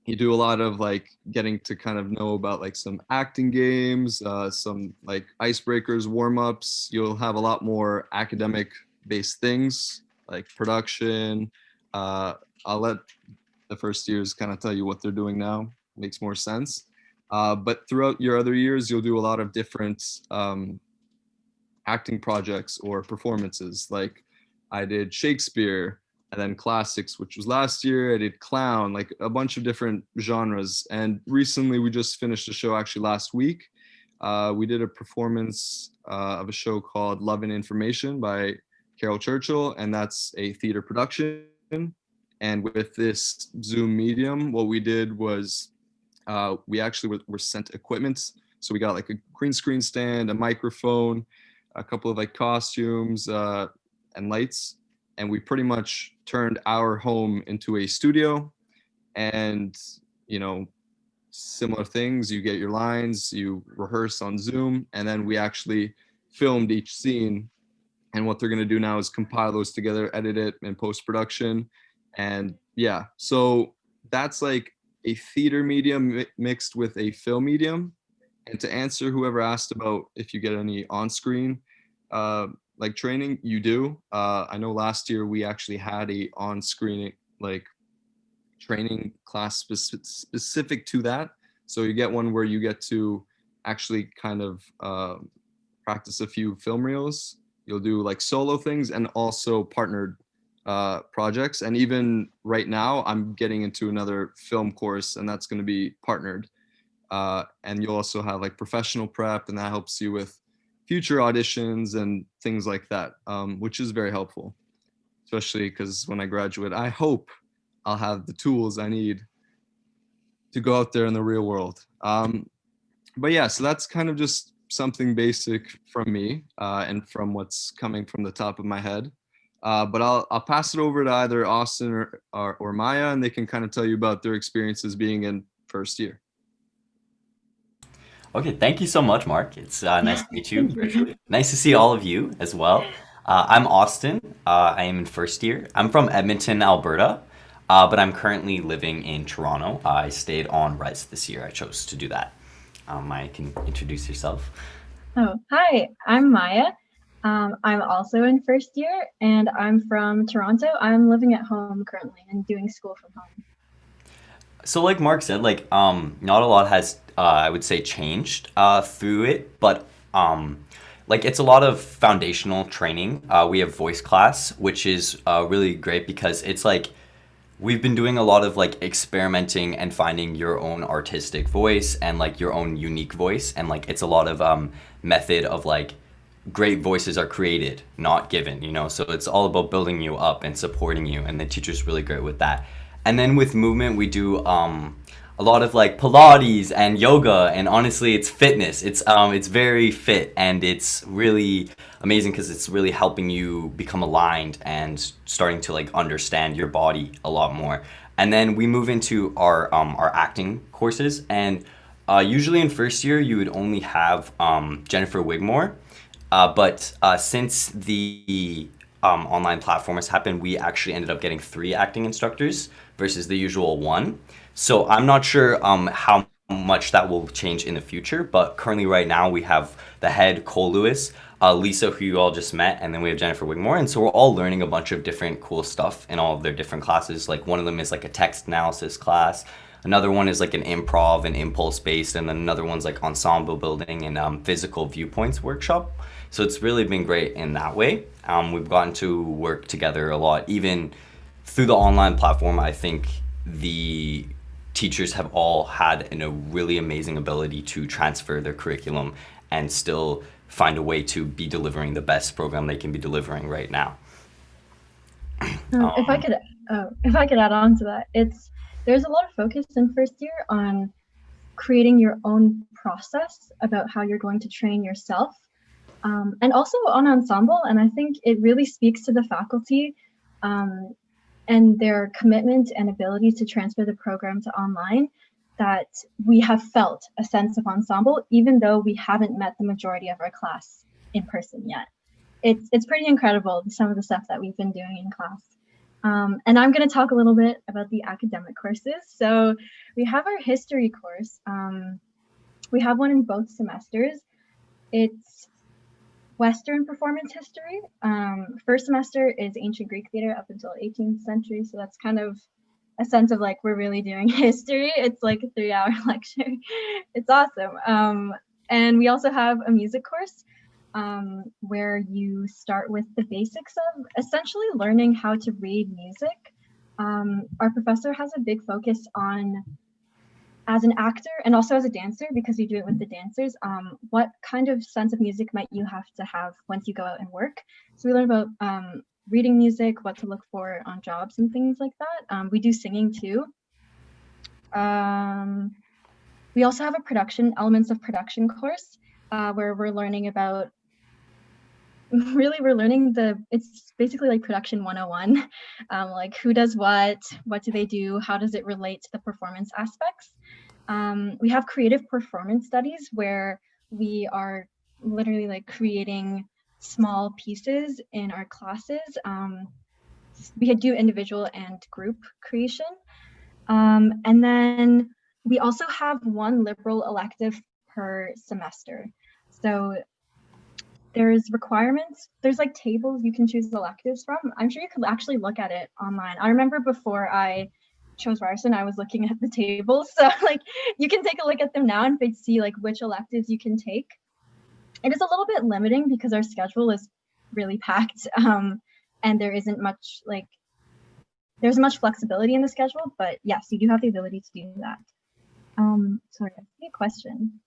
S6: You do a lot of like getting to kind of know about like some acting games, some like icebreakers, warm-ups. You'll have a lot more academic based things like production. I'll let the first years kind of tell you what they're doing now. Makes more sense. But throughout your other years, you'll do a lot of different acting projects or performances. Like I did Shakespeare, and then classics, which was last year. I did clown, like a bunch of different genres. And recently we just finished a show actually last week. We did a performance of a show called Love and Information by Carol Churchill, and that's a theater production. And with this Zoom medium, what we did was we actually were sent equipment. So we got like a green screen stand, a microphone, a couple of like costumes and lights. and we pretty much turned our home into a studio. And, you know, similar things, you get your lines, you rehearse on Zoom, and then we actually filmed each scene. And what they're going to do now is compile those together, edit it in post-production. And yeah, so that's like a theater medium mixed with a film medium. And to answer whoever asked about if you get any on-screen like training, you do. I know last year we actually had a on-screen like training class specific to that. So you get one where you get to actually kind of practice a few film reels. You'll do like solo things and also partnered projects. And even right now, I'm getting into another film course, and that's going to be partnered. And you'll also have like professional prep, and that helps you with future auditions and things like that, which is very helpful, especially because when I graduate, I hope I'll have the tools I need to go out there in the real world. But yeah, so that's kind of just something basic from me and from what's coming from the top of my head. But I'll pass it over to either Austin or Maya, and they can kind of tell you about their experiences being in first year.
S7: Okay, thank you so much, Mark. It's nice to meet you virtually. Nice to see all of you as well. I'm Austin. I am in first year. I'm from Edmonton, Alberta, but I'm currently living in Toronto. I stayed on res this year. I chose to do that. Maya, can introduce yourself.
S8: Oh, hi, I'm Maya. I'm also in first year, and I'm from Toronto. I'm living at home currently and doing school from home.
S7: So like Mark said, like not a lot has I would say changed through it, but like it's a lot of foundational training. We have voice class, which is really great because it's like we've been doing a lot of like experimenting and finding your own artistic voice and like your own unique voice, and like it's a lot of method of like great voices are created, not given, you know. So it's all about building you up and supporting you, and the teacher's really great with that. And then with movement, we do a lot of like Pilates and yoga, and honestly, it's fitness. It's very fit, and it's really amazing because it's really helping you become aligned and starting to like understand your body a lot more. And then we move into our acting courses, and usually in first year you would only have Jennifer Wigmore, but since the online platform has happened, we actually ended up getting 3 acting instructors versus the usual 1. So I'm not sure how much that will change in the future, but currently right now we have the head, Cole Lewis, Lisa, who you all just met, and then we have Jennifer Wigmore. And so we're all learning a bunch of different cool stuff in all of their different classes. Like one of them is like a text analysis class. Another one is like an improv and impulse based, and then another one's like ensemble building and physical viewpoints workshop. So it's really been great in that way. We've gotten to work together a lot, even through the online platform. I think the teachers have all had a really amazing ability to transfer their curriculum and still find a way to be delivering the best program they can be delivering right now.
S8: If I could add on to that, there's a lot of focus in first year on creating your own process about how you're going to train yourself, and also on ensemble. And I think it really speaks to the faculty and their commitment and ability to transfer the program to online, that we have felt a sense of ensemble, even though we haven't met the majority of our class in person yet. It's pretty incredible, some of the stuff that we've been doing in class. And I'm going to talk a little bit about the academic courses. So we have our history course. We have one in both semesters. It's Western performance history. First semester is ancient Greek theater up until 18th century. So that's kind of a sense of like, we're really doing history. It's like a 3-hour lecture. It's awesome. And we also have a music course where you start with the basics of essentially learning how to read music. Our professor has a big focus on, as an actor and also as a dancer, because you do it with the dancers, what kind of sense of music might you have to have once you go out and work. So we learn about reading music, what to look for on jobs and things like that. We do singing too. We also have a elements of production course where we're learning about really we're learning it's basically like production 101, like who does what do they do, how does it relate to the performance aspects. We have creative performance studies where we are literally like creating small pieces in our classes. We do individual and group creation. And then we also have one liberal elective per semester. So there's requirements, there's like tables you can choose electives from. I'm sure you could actually look at it online. I remember before I chose Ryerson, I was looking at the tables. So like you can take a look at them now and see like which electives you can take. It is a little bit limiting because our schedule is really packed, and there isn't much like, there's much flexibility in the schedule, but yes, you do have the ability to do that. Sorry, I see a question.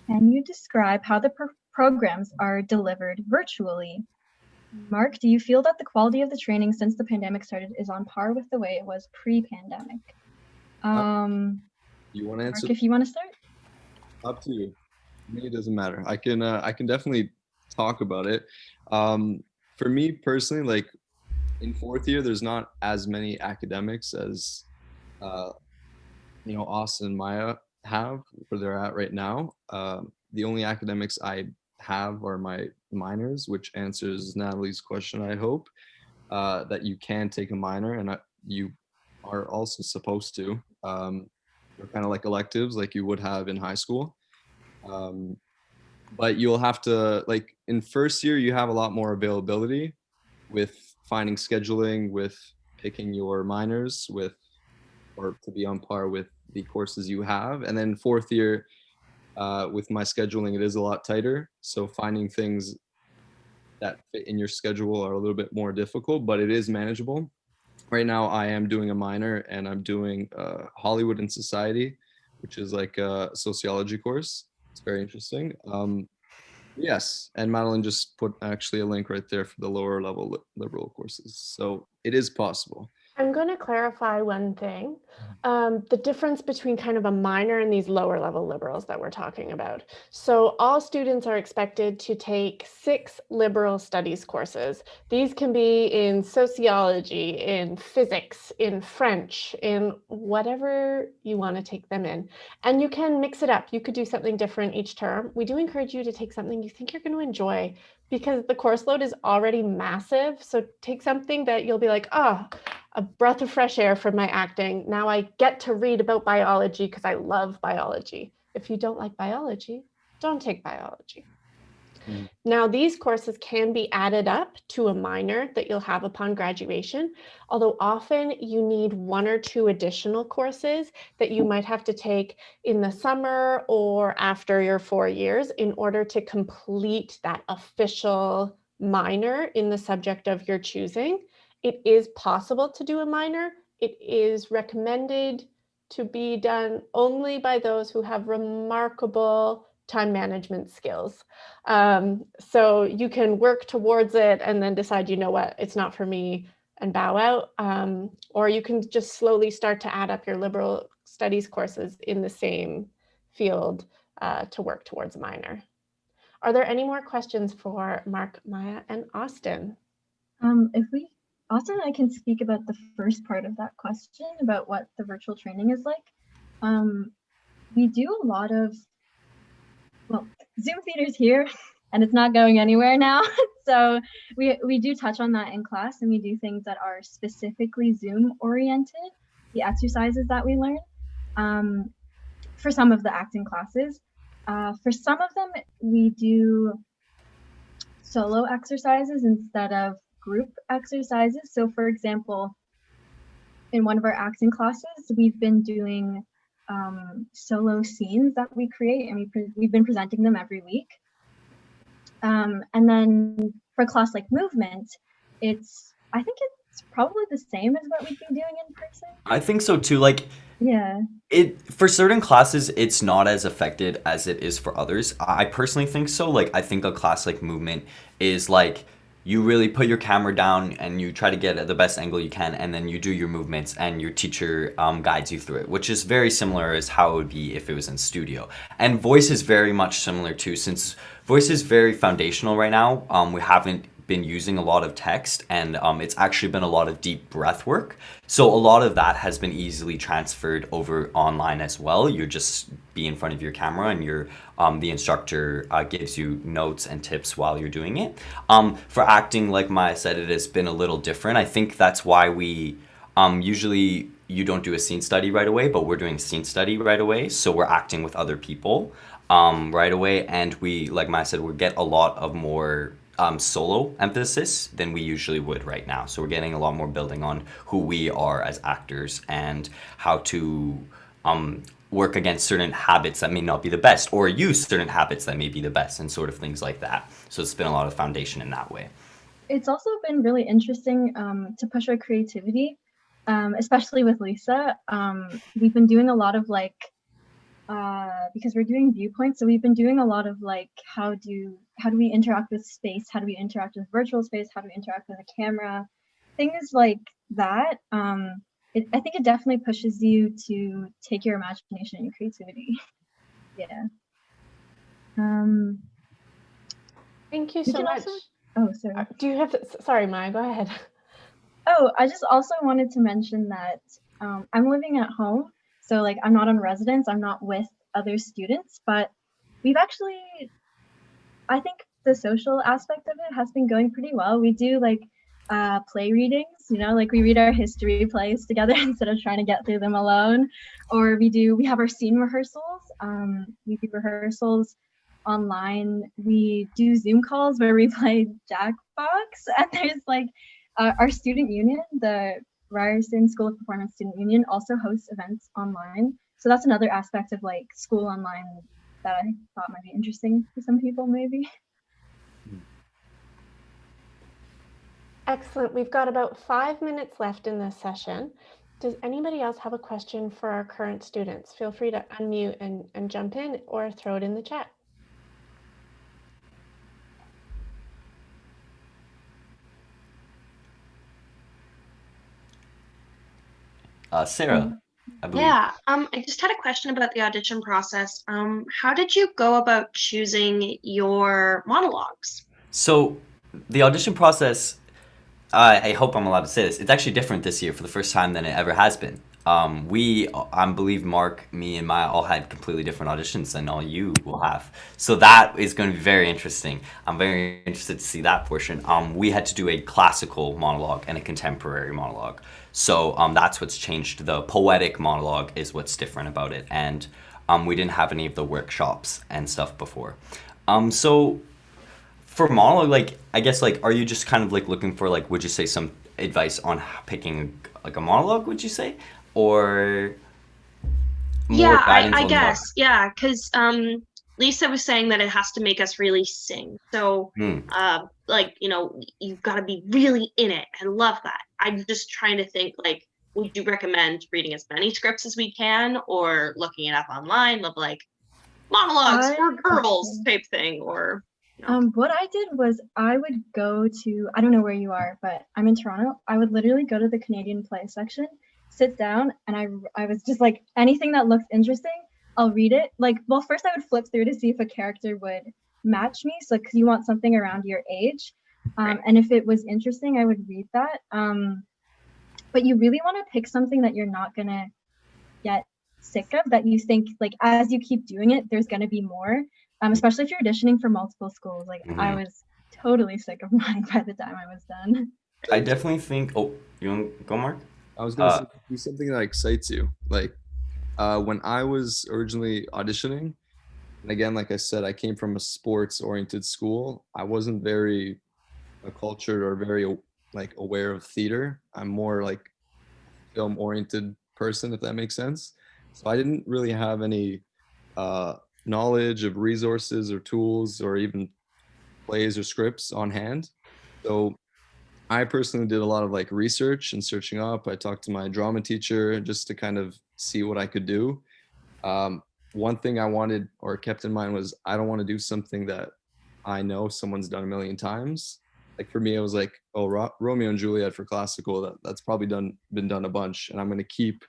S8: Can you describe how the programs are delivered virtually? Mark, do you feel that the quality of the training since the pandemic started is on par with the way it was pre-pandemic?
S6: You want to answer?
S8: Mark, if you want to start.
S6: Up to you. Me, it doesn't matter. I can definitely talk about it. For me personally, like in fourth year, there's not as many academics as Austin and Maya have where they're at right now. The only academics I have are my minors, which answers Natalie's question, I hope, that you can take a minor, and you are also supposed to. They're kind of like electives like you would have in high school. But you'll have to, like in first year, you have a lot more availability with finding scheduling, with picking your minors, or to be on par with the courses you have. And then fourth year, with my scheduling, it is a lot tighter. So finding things that fit in your schedule are a little bit more difficult, but it is manageable. Right now, I am doing a minor, and I'm doing Hollywood and Society, which is like a sociology course. It's very interesting. Yes, and Madeline just put actually a link right there for the lower level liberal courses. So it is possible.
S2: I'm going to clarify one thing, the difference between kind of a minor and these lower level liberals that we're talking about. So all students are expected to take 6 liberal studies courses. These can be in sociology, in physics, in French, in whatever you want to take them in. And you can mix it up. You could do something different each term. We do encourage you to take something you think you're going to enjoy, because the course load is already massive. So take something that you'll be like, oh, a breath of fresh air from my acting. Now I get to read about biology because I love biology. If you don't like biology, don't take biology. Now, these courses can be added up to a minor that you'll have upon graduation, although often you need 1 or 2 additional courses that you might have to take in the summer or after your 4 years in order to complete that official minor in the subject of your choosing. It is possible to do a minor. It is recommended to be done only by those who have remarkable time management skills. So you can work towards it and then decide, you know what, it's not for me, and bow out. Or you can just slowly start to add up your liberal studies courses in the same field to work towards a minor. Are there any more questions for Mark, Maya, and Austin?
S8: Austin and I can speak about the first part of that question about what the virtual training is like. We do a lot of, Zoom theaters here, and it's not going anywhere now. So we do touch on that in class, and we do things that are specifically Zoom oriented, the exercises that we learn for some of the acting classes. For some of them, we do solo exercises instead of group exercises. So for example, in one of our acting classes, we've been doing solo scenes that we create, and we've been presenting them every week. And then for class like movement, I think it's probably the same as what we've been doing in person.
S7: I think so too. Like,
S8: yeah,
S7: for certain classes, it's not as affected as it is for others. I personally think so. Like, I think a class like movement is like you really put your camera down and you try to get at the best angle you can, and then you do your movements and your teacher guides you through it, which is very similar as how it would be if it was in studio. And voice is very much similar too, since voice is very foundational right now. We haven't been using a lot of text, and it's actually been a lot of deep breath work. So a lot of that has been easily transferred over online as well. You're just be in front of your camera, and the instructor gives you notes and tips while you're doing it. For acting, like Maya said, it has been a little different. I think that's why we usually you don't do a scene study right away, but we're doing scene study right away. So we're acting with other people right away, and we, like Maya said, we get a lot of more solo emphasis than we usually would right now. So we're getting a lot more building on who we are as actors and how to work against certain habits that may not be the best, or use certain habits that may be the best, and sort of things like that. So it's been a lot of foundation in that way.
S8: It's also been really interesting to push our creativity, especially with Lisa. We've been doing a lot of like, because we're doing viewpoints, so we've been doing a lot of like, how do we interact with space? How do we interact with virtual space? How do we interact with a camera? Things like that. I think it definitely pushes you to take your imagination and your creativity. Yeah.
S2: Thank you so much.
S8: Oh, sorry.
S2: Do you have, sorry, Maya, go ahead.
S8: Oh, I just also wanted to mention that I'm living at home. So like, I'm not on residence, I'm not with other students, but we've actually, I think the social aspect of it has been going pretty well. We do like play readings, you know, like we read our history plays together instead of trying to get through them alone. Or we have our scene rehearsals. We do rehearsals online. We do Zoom calls where we play Jackbox, and there's like our student union, the Ryerson School of Performance Student Union, also hosts events online. So that's another aspect of like school online that I thought might be interesting to some people maybe.
S2: Excellent. We've got about 5 minutes left in this session. Does anybody else have a question for our current students? Feel free to unmute and jump in, or throw it in the chat.
S7: Sarah, I believe.
S3: Yeah, I just had a question about the audition process. How did you go about choosing your monologues?
S7: So the audition process, I hope I'm allowed to say this, it's actually different this year for the first time than it ever has been. I believe Mark, me, and Maya all had completely different auditions than all you will have. So that is going to be very interesting. I'm very interested to see that portion. We had to do a classical monologue and a contemporary monologue. So that's what's changed. The poetic monologue is what's different about it. And we didn't have any of the workshops and stuff before. So for monologue, like, I guess, like, are you just kind of like looking for, like, would you say some advice on picking like a monologue, would you say? Or more
S3: Yeah,
S7: guidance
S3: I
S7: on
S3: guess. Yeah, because Lisa was saying that it has to make us really sing. So, like, you know, you've got to be really in it. I love that. I'm just trying to think, like, would you recommend reading as many scripts as we can, or looking it up online of like monologues for girls type thing, or?
S8: What I did was I would go to, I don't know where you are, but I'm in Toronto. I would literally go to the Canadian play section, sit down, and I was just like, anything that looks interesting, I'll read it. Like, well, first I would flip through to see if a character would match me. So, because you want something around your age. And if it was interesting, I would read that. But you really want to pick something that you're not going to get sick of, that you think, like, as you keep doing it, there's going to be more. Especially if you're auditioning for multiple schools. Like, I was totally sick of mine by the time I was done.
S7: I definitely think, oh, you want to go, Mark?
S6: I was gonna say, do something that excites you. Like when I was originally auditioning, and again, like I said, I came from a sports-oriented school. I wasn't very cultured or very like aware of theater. I'm more like film-oriented person, if that makes sense. So I didn't really have any knowledge of resources or tools or even plays or scripts on hand. So I personally did a lot of like research and searching up. I talked to my drama teacher just to kind of see what I could do. One thing I wanted or kept in mind was I don't want to do something that I know someone's done a million times. like for me, it was like, oh, Romeo and Juliet for classical, that's probably been done a bunch, and I'm going to keep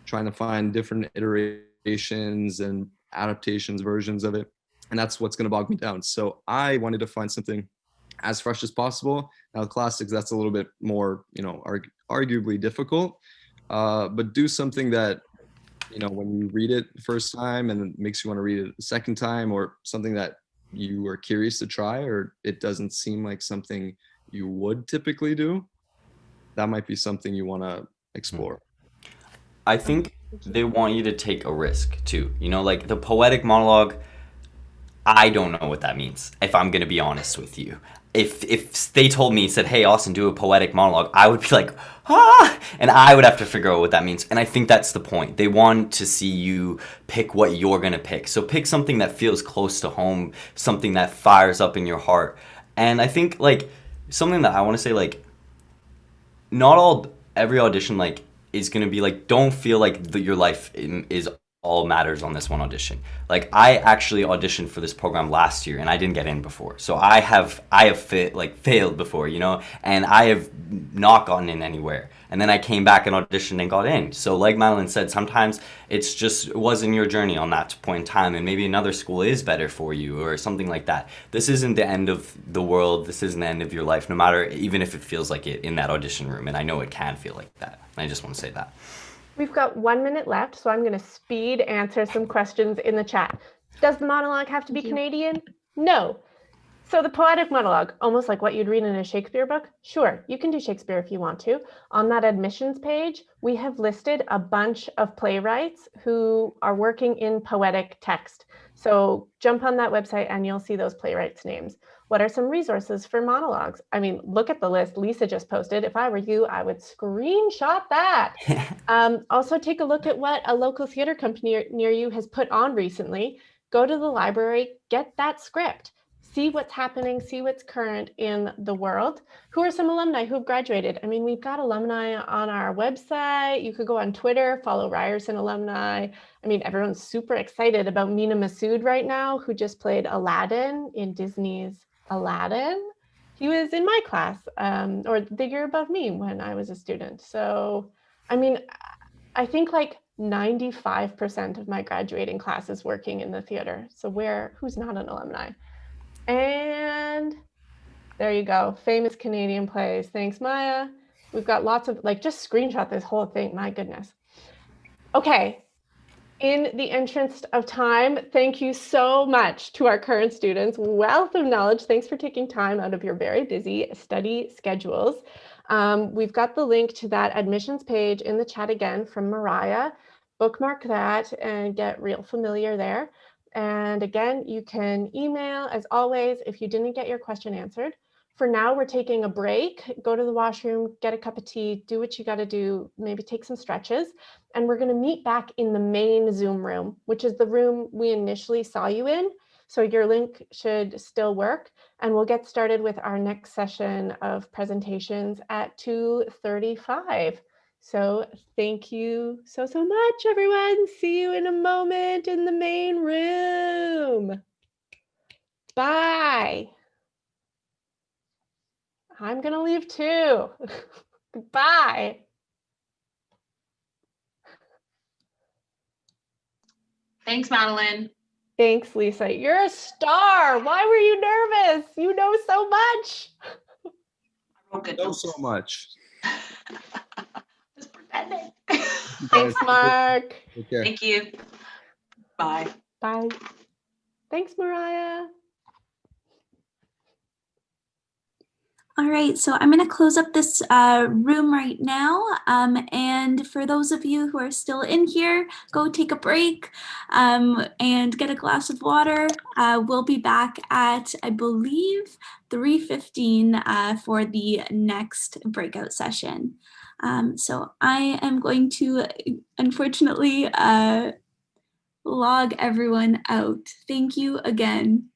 S6: trying to find different iterations and adaptations, versions of it, and that's what's going to bog me down. So I wanted to find something as fresh as possible. Now classics, that's a little bit more, arguably difficult, but do something that, when you read it the first time and it makes you want to read it the second time, or something that you are curious to try, or it doesn't seem like something you would typically do, that might be something you want to explore.
S7: I think they want you to take a risk too. Like the poetic monologue, I don't know what that means, if I'm going to be honest with you. If they told me, said, hey, Austin, do a poetic monologue, I would be like, and I would have to figure out what that means. And I think that's the point. They want to see you pick what you're going to pick. So pick something that feels close to home, something that fires up in your heart. And I think, like, something that I want to say, like, not every audition, like, is going to be like, don't feel like your life is all matters on this one audition. Like, I actually auditioned for this program last year and I didn't get in before. So I have failed before, and I have not gotten in anywhere. And then I came back and auditioned and got in. So like Madeline said, sometimes it wasn't your journey on that point in time, and maybe another school is better for you or something like that. This isn't the end of the world. This isn't the end of your life, no matter, even if it feels like it in that audition room. And I know it can feel like that. I just want to say that.
S2: We've got 1 minute left, so I'm going to speed answer some questions in the chat. Does the monologue have to be Canadian? No. So the poetic monologue, almost like what you'd read in a Shakespeare book? Sure, you can do Shakespeare if you want to. On that admissions page, we have listed a bunch of playwrights who are working in poetic text. So jump on that website and you'll see those playwrights' names. What are some resources for monologues? I mean, look at the list Lisa just posted. If I were you, I would screenshot that. Also take a look at what a local theater company near you has put on recently. Go to the library, get that script. See what's happening, see what's current in the world. Who are some alumni who have graduated? I mean, we've got alumni on our website. You could go on Twitter, follow Ryerson alumni. I mean, everyone's super excited about Mina Massoud right now, who just played Aladdin in Disney's Aladdin. He was in my class, or the year above me when I was a student. So, I mean, I think like 95% of my graduating class is working in the theater. So who's not an alumni? And there you go. Famous Canadian plays. Thanks, Maya. We've got lots of, just screenshot this whole thing. My goodness. Okay. In the interest of time, thank you so much to our current students. Wealth of knowledge. Thanks for taking time out of your very busy study schedules. We've got the link to that admissions page in the chat again from Mariah. Bookmark that and get real familiar there. And again, you can email, as always, if you didn't get your question answered. For now, we're taking a break. Go to the washroom, get a cup of tea, do what you got to do, maybe take some stretches. And we're going to meet back in the main Zoom room, which is the room we initially saw you in. So your link should still work. And we'll get started with our next session of presentations at 2:35. So thank you so much, everyone. See you in a moment in the main room. Bye. I'm going to leave too. Bye.
S1: Thanks, Madeline.
S2: Thanks, Lisa. You're a star. Why were you nervous? You know so much.
S1: I wrote good
S6: Know
S1: notes.
S6: so much.
S1: Just pretending.
S2: Thanks, Mark.
S6: Take care.
S1: Thank you. Bye.
S2: Bye. Thanks, Mariah.
S5: All right, so I'm going to close up this room right now. And for those of you who are still in here, go take a break and get a glass of water. We'll be back at, I believe, 3:15 for the next breakout session. So I am going to, unfortunately, log everyone out. Thank you again.